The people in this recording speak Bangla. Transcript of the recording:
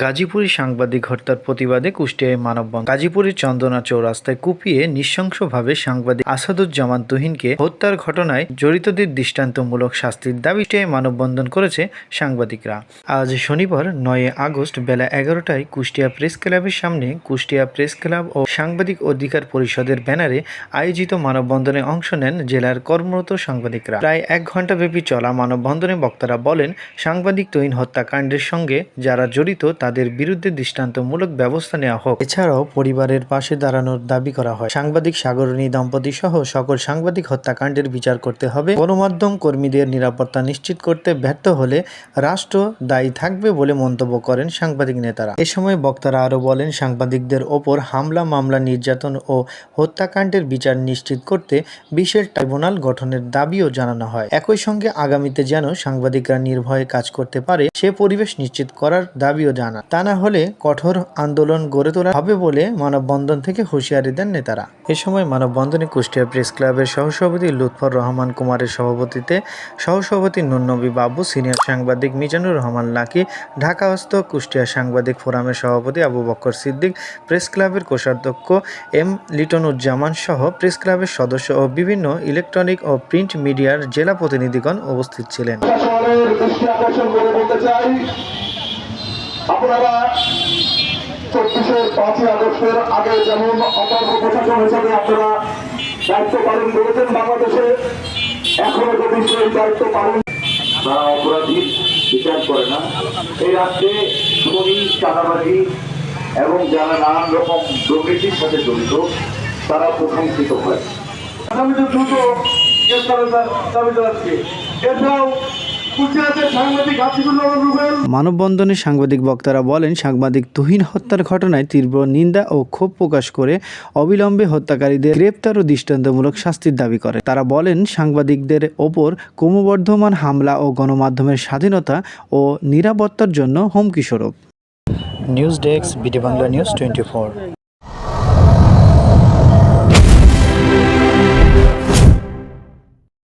গাজীপুরে সাংবাদিক হত্যার প্রতিবাদে কুষ্টিয়ায় মানববন্ধন। গাজীপুরের চন্দনা চৌরাস্তায় কুপিয়ে নৃশংসভাবে সাংবাদিক আসাদুজ্জামান তুহিনকে হত্যার ঘটনায় জড়িতদের দৃষ্টান্তমূলক শাস্তির দাবিতে মানববন্ধন করেছে সাংবাদিকরা। আজ শনিবার 9 আগস্ট বেলা 11টায় কুষ্টিয়া প্রেস ক্লাবের সামনে কুষ্টিয়া প্রেস ক্লাব ও সাংবাদিক অধিকার পরিষদের ব্যানারে আয়োজিত মানববন্ধনে অংশ নেন জেলার কর্মরত সাংবাদিকরা। প্রায় 1 ঘণ্টাব্যাপী চলা মানববন্ধনে বক্তারা বলেন, সাংবাদিক তুহিন হত্যাকাণ্ডের সঙ্গে যারা জড়িত তাদের বিরুদ্ধে দৃষ্টান্তমূলক ব্যবস্থা নেওয়া হোক। এছাড়াও পরিবারের পাশে দাঁড়ানোর দাবি করা হয়। সাংবাদিক সাগরণী দম্পতি সহ সকল সাংবাদিক হত্যাকাণ্ডের বিচার করতে হবে। গণমাধ্যম কর্মীদের নিরাপত্তা নিশ্চিত করতে ব্যর্থ হলে রাষ্ট্র দায়ী থাকবে বলে মন্তব্য করেন সাংবাদিক নেতারা। এ সময় বক্তারা আরও বলেন, সাংবাদিকদের ওপর হামলা, মামলা, নির্যাতন ও হত্যাকাণ্ডের বিচার নিশ্চিত করতে বিশেষ ট্রাইব্যুনাল গঠনের দাবিও জানানো হয়। একই সঙ্গে আগামীতে যেন সাংবাদিকরা নির্ভয়ে কাজ করতে পারে সে পরিবেশ নিশ্চিত করার দাবিও জানান। তা না হলে কঠোর আন্দোলন গড়ে তোলা হবে বলে মানববন্ধন থেকে হুঁশিয়ারি দেন নেতারা। এ সময় মানববন্ধনে কুষ্টিয়া প্রেস ক্লাবের সহসভাপতি লুৎফর রহমান কুমারের সভাপতিত্বে সহসভাপতি নুরনবী বাবু, সিনিয়র সাংবাদিক মিজানুর রহমান লাকি, ঢাকাস্থ কুষ্টিয়া সাংবাদিক ফোরামের সভাপতি আবু বকর সিদ্দিক, প্রেস ক্লাবের কোষাধ্যক্ষ এম লিটনুজ্জামান সহ প্রেস ক্লাবের সদস্য ও বিভিন্ন ইলেকট্রনিক ও প্রিন্ট মিডিয়ার জেলা প্রতিনিধিগণ উপস্থিত ছিলেন। আপনারা 24-এর 5ই আগস্টের আগে যেমন অপরাধ প্রশাসন হিসাবে আপনারা দায়িত্ব পালন করেছেন বাংলাদেশে, এখনো যদি সেই দায়িত্ব পালন, তারা অপরাধীর বিচার করে না। এই রাজ্যে চুরি, চাঁদাবাজি এবং যারা নানান রকম দুর্নীতির সাথে জড়িত তারা প্রশংসিত হয়। আগামীতে দ্রুত গ্রেফতারের দাবি জানাচ্ছি। এছাড়াও মানববন্ধনে সাংবাদিক বক্তারা বলেন, সাংবাদিক তুহিন হত্যার ঘটনায় তীব্র নিন্দা ও ক্ষোভ প্রকাশ করে অবিলম্বে হত্যাকারীদের গ্রেপ্তার ও দৃষ্টান্তমূলক শাস্তির দাবি করে। তারা বলেন, সাংবাদিকদের ওপর ক্রমবর্ধমান হামলা ও গণমাধ্যমের স্বাধীনতা ও নিরাপত্তার জন্য হুমকি স্বরূপ। News desk, BD Bangla news 24।